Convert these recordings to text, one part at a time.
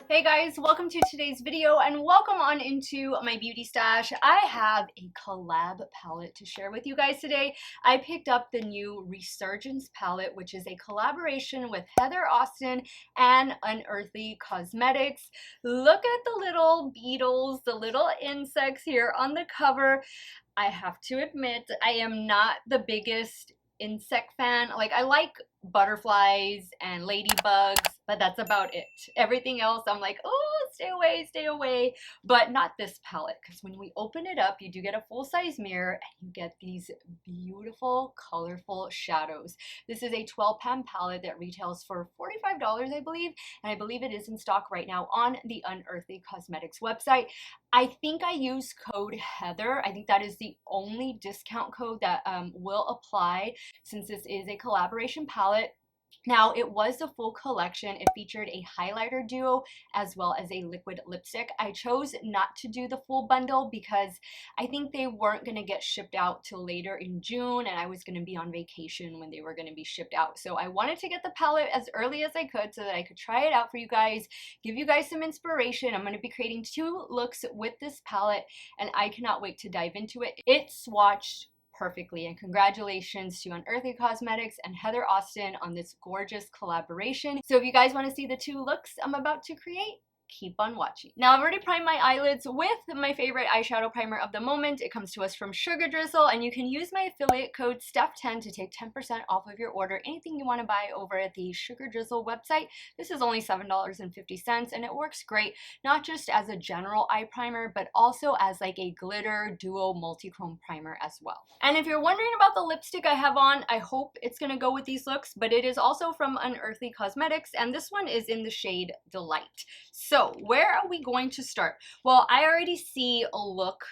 Hey guys, welcome to today's video and welcome on into my beauty stash. I have a collab palette to share with you guys today. I picked up the new Resurgence palette, which is a collaboration with Heather Austin and UnEarthly Cosmetics. Look at the little beetles, the little insects here on the cover. I have to admit, I am not the biggest insect fan. Like, I like butterflies and ladybugs, but that's about it. Everything else I'm like, oh, stay away, but not this palette, because when we open it up you do get a full-size mirror and you get these beautiful colorful shadows. This is a 12-pan palette that retails for $45, I believe, and I believe it is in stock right now on the UnEarthly Cosmetics website. I think I use code Heather. I think that is the only discount code that will apply since this is a collaboration palette. Now, it was the full collection. It featured a highlighter duo as well as a liquid lipstick. I chose not to do the full bundle because I think they weren't going to get shipped out till later in June, and I was going to be on vacation when they were going to be shipped out. So I wanted to get the palette as early as I could so that I could try it out for you guys, give you guys some inspiration. I'm going to be creating 2 looks with this palette, and I cannot wait to dive into it. It swatched perfectly, and congratulations to UnEarthly Cosmetics and Heather Austin on this gorgeous collaboration. So if you guys want to see the 2 looks I'm about to create, keep on watching. Now, I've already primed my eyelids with my favorite eyeshadow primer of the moment. It comes to us from Drizzle, and you can use my affiliate code STEFF10 to take 10% off of your order. Anything you want to buy over at the Drizzle website. This is only $7.50, and it works great, not just as a general eye primer, but also as like a glitter duo multi-chrome primer as well. And if you're wondering about the lipstick I have on, I hope it's gonna go with these looks, but it is also from UnEarthly Cosmetics, and this one is in the shade Delight. So where are we going to start? Well, I already see a look,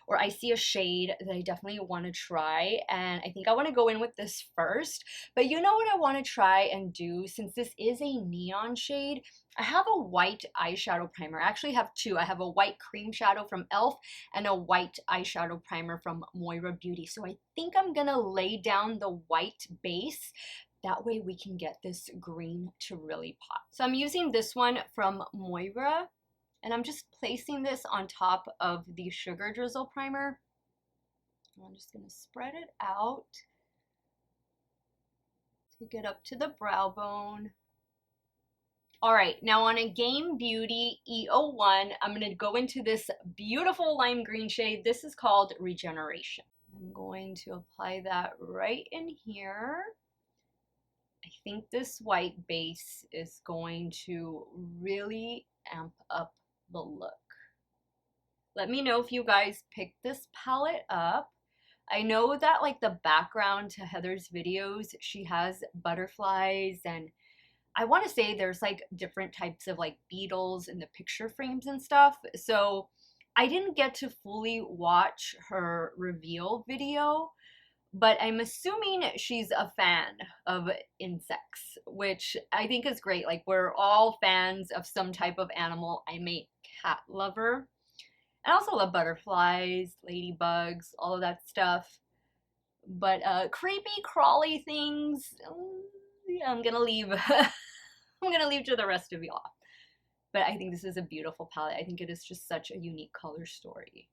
or I see a shade that I definitely want to try, and I think I want to go in with this first. But you know what I want to try and do, since this is a neon shade? I have a white eyeshadow primer. I actually have 2. I have a white cream shadow from e.l.f. and a white eyeshadow primer from Moira Beauty. So I think I'm gonna lay down the white base. That way we can get this green to really pop. So I'm using this one from Moira, and I'm just placing this on top of the Sugar Drizzle primer. I'm just gonna spread it out, take it up to the brow bone. All right, now on a Game Beauty E01, I'm gonna go into this beautiful lime green shade. This is called Regeneration. I'm going to apply that right in here. I think this white base is going to really amp up the look. Let me know if you guys picked this palette up. I know that like the background to Heather's videos, she has butterflies, and I want to say there's like different types of like beetles in the picture frames and stuff. So I didn't get to fully watch her reveal video, but I'm assuming she's a fan of insects, which I think is great. Like, we're all fans of some type of animal. I'm a cat lover. I also love butterflies, ladybugs, all of that stuff. But creepy, crawly things, yeah, I'm gonna leave. I'm gonna leave to the rest of y'all. But I think this is a beautiful palette. I think it is just such a unique color story.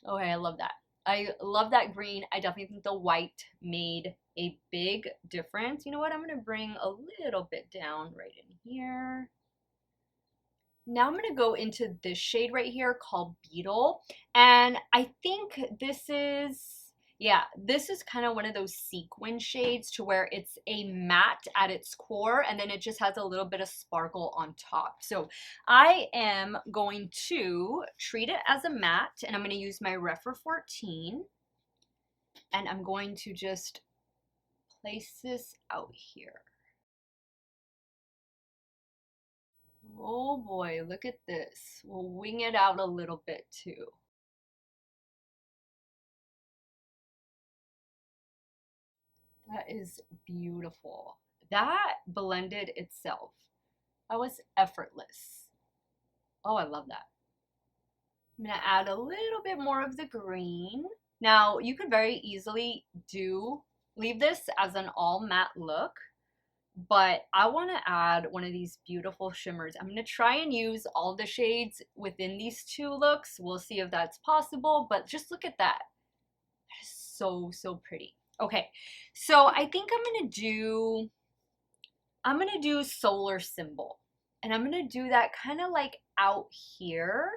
Okay, I love that. I love that green. I definitely think the white made a big difference. You know what? I'm going to bring a little bit down right in here. Now I'm going to go into this shade right here called Beetle. And I think this is, yeah, this is kind of one of those sequin shades to where it's a matte at its core, and then it just has a little bit of sparkle on top. So I am going to treat it as a matte, and I'm going to use my Rephr 14, and I'm going to just place this out here. Oh boy, look at this. We'll wing it out a little bit too. That is beautiful. That blended itself. That was effortless. Oh, I love that. I'm gonna add a little bit more of the green. Now, you could very easily leave this as an all matte look, but I want to add one of these beautiful shimmers. I'm going to try and use all the shades within these two looks. We'll see if that's possible, but just look at that. That is so, so pretty. Okay, so I think I'm gonna do Solar Symbol. And I'm gonna do that kind of like out here.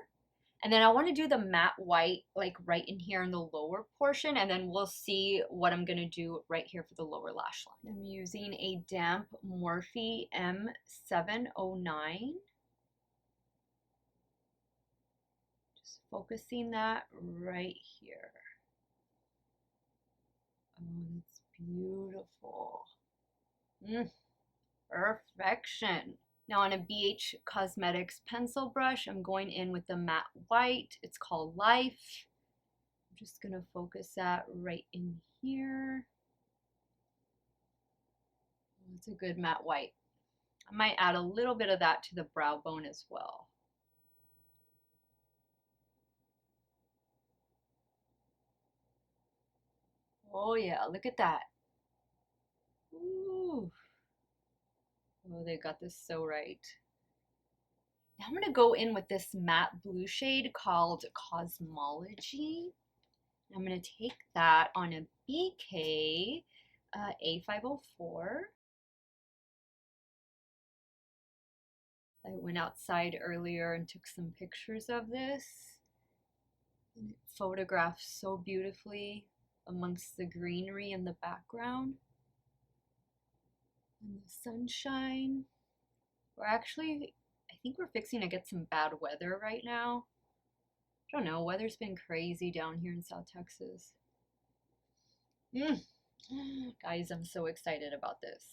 And then I want to do the matte white like right in here in the lower portion, and then we'll see what I'm going to do right here for the lower lash line. I'm using a damp Morphe M709. Just focusing that right here. Oh, that's beautiful. Perfection. Now on a BH Cosmetics pencil brush, I'm going in with the matte white. It's called Life. I'm just going to focus that right in here. It's a good matte white. I might add a little bit of that to the brow bone as well. Oh yeah, look at that. Ooh. Oh, they got this so right. Now I'm going to go in with this matte blue shade called Cosmology. I'm going to take that on a BK A504. I went outside earlier and took some pictures of this. And it photographs so beautifully amongst the greenery in the background. And the sunshine. I think we're fixing to get some bad weather right now. I don't know, weather's been crazy down here in South Texas. Guys, I'm so excited about this.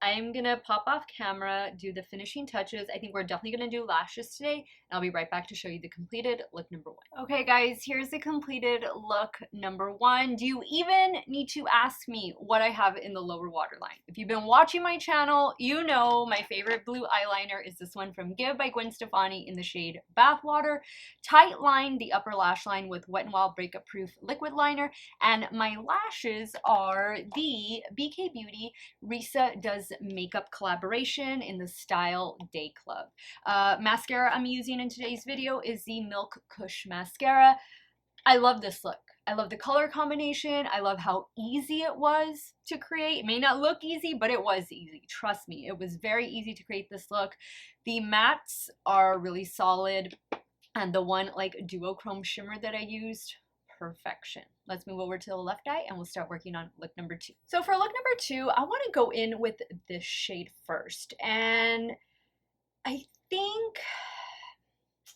I'm gonna pop off camera, do the finishing touches. I think we're definitely gonna do lashes today, and I'll be right back to show you the completed look number 1. Okay guys, here's the completed look number 1. Do you even need to ask me what I have in the lower waterline? If you've been watching my channel, you know my favorite blue eyeliner is this one from Give by Gwen Stefani in the shade Bathwater. Tight line the upper lash line with Wet n Wild Breakup Proof liquid liner, and my lashes are the BK Beauty Risa Does Makeup collaboration in the style Dayclub. Mascara I'm using in today's video is the Milk KUSH mascara. I love this look. I love the color combination. I love how easy it was to create. It may not look easy, but it was easy. Trust me, it was very easy to create this look. The mattes are really solid, and the one like duochrome shimmer that I used, perfection. Let's move over to the left eye and we'll start working on look number 2. So for look number 2, I want to go in with this shade first, and I think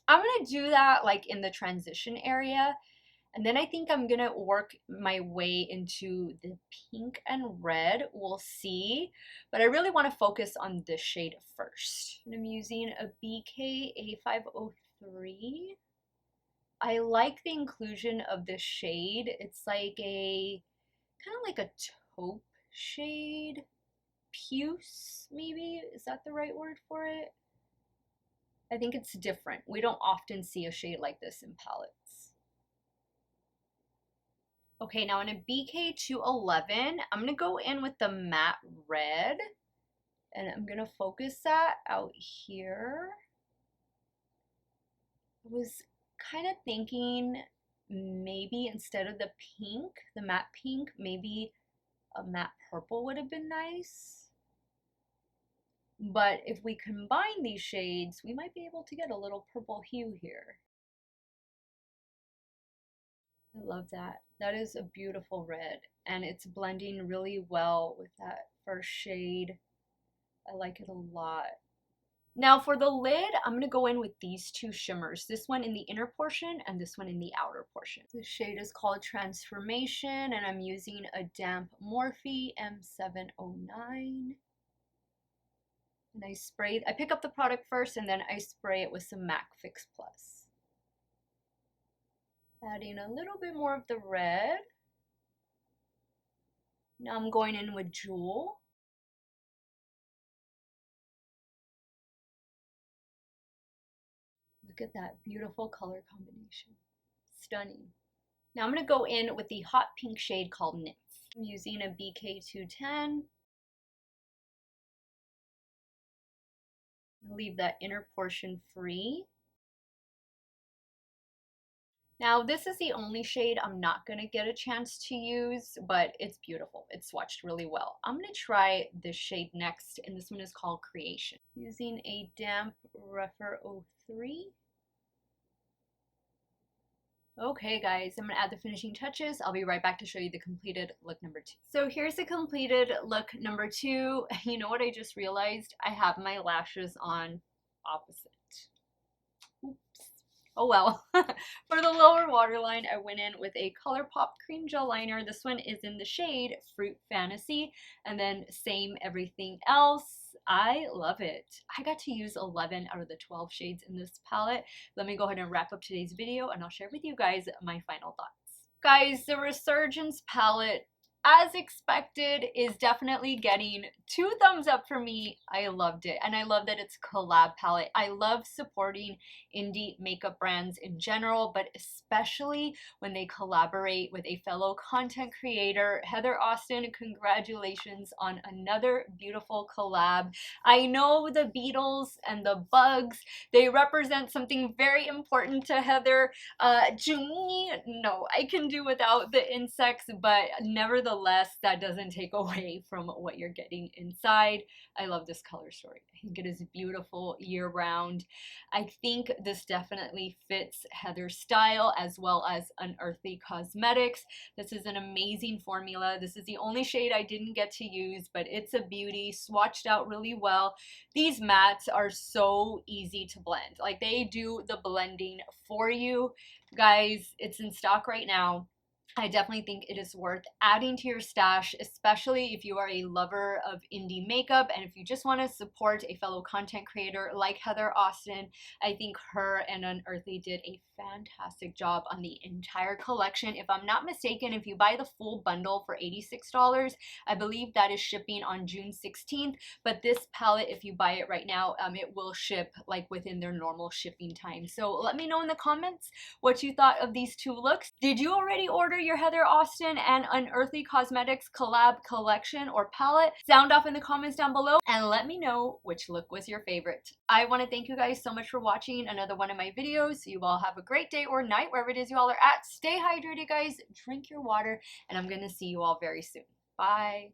I'm going to do that like in the transition area, and then I think I'm going to work my way into the pink and red. We'll see, but I really want to focus on this shade first. And I'm using a BK A503. I like the inclusion of this shade. It's like a kind of like a taupe shade. Puce, maybe? Is that the right word for it? I think it's different. We don't often see a shade like this in palettes. Okay, now in a BK 211, I'm going to go in with the matte red, and I'm going to focus that out here. I was kind of thinking maybe instead of the pink, the matte pink, maybe a matte purple would have been nice. But if we combine these shades, we might be able to get a little purple hue here. I love that. That is a beautiful red, and it's blending really well with that first shade. I like it a lot. Now for the lid, I'm going to go in with these two shimmers. This one in the inner portion and this one in the outer portion. The shade is called Transformation, and I'm using a damp Morphe M709. And I pick up the product first and then I spray it with some MAC Fix Plus. Adding a little bit more of the red. Now I'm going in with Jewel. Look at that beautiful color combination. Stunning. Now I'm going to go in with the hot pink shade called Nymph. I'm using a BK210. leave that inner portion free. Now, this is the only shade I'm not going to get a chance to use, but it's beautiful. It's swatched really well. I'm going to try this shade next, and this one is called Creation. Using a damp Refer 03. Okay guys, I'm gonna add the finishing touches. I'll be right back to show you the completed look number 2. So here's the completed look number 2. You know what I just realized? I have my lashes on opposite. Oh well. For the lower waterline, I went in with a ColourPop cream gel liner. This one is in the shade Fruit Fantasy, and then same everything else. I love it. I got to use 11 out of the 12 shades in this palette. Let me go ahead and wrap up today's video, and I'll share with you guys my final thoughts. Guys, the Resurgence palette, as expected, is definitely getting 2 thumbs up for me. I loved it, and I love that it's a collab palette. I love supporting indie makeup brands in general, but especially when they collaborate with a fellow content creator. Heather Austin, congratulations on another beautiful collab. I know the beetles and the bugs, they represent something very important to Heather. Juni, no, I can do without the insects, but nevertheless, that doesn't take away from what you're getting inside. I love this color story. I think it is beautiful year-round. I think this definitely fits Heather's style as well as UnEarthly Cosmetics. This is an amazing formula. This is the only shade I didn't get to use, but it's a beauty, swatched out really well. These mattes are so easy to blend. Like, they do the blending for you. Guys, it's in stock right now. I definitely think it is worth adding to your stash, especially if you are a lover of indie makeup and if you just want to support a fellow content creator like Heather Austin. I think her and UnEarthly did a fantastic job on the entire collection. If I'm not mistaken, if you buy the full bundle for $86, I believe that is shipping on June 16th, but this palette, if you buy it right now, it will ship like within their normal shipping time. So let me know in the comments what you thought of these 2 looks. Did you already order your Heather Austin and UnEarthly Cosmetics collab collection or palette? Sound off in the comments down below and let me know which look was your favorite. I want to thank you guys so much for watching another one of my videos. You all have a great day or night wherever it is you all are at. Stay hydrated, guys. Drink your water, and I'm going to see you all very soon. Bye.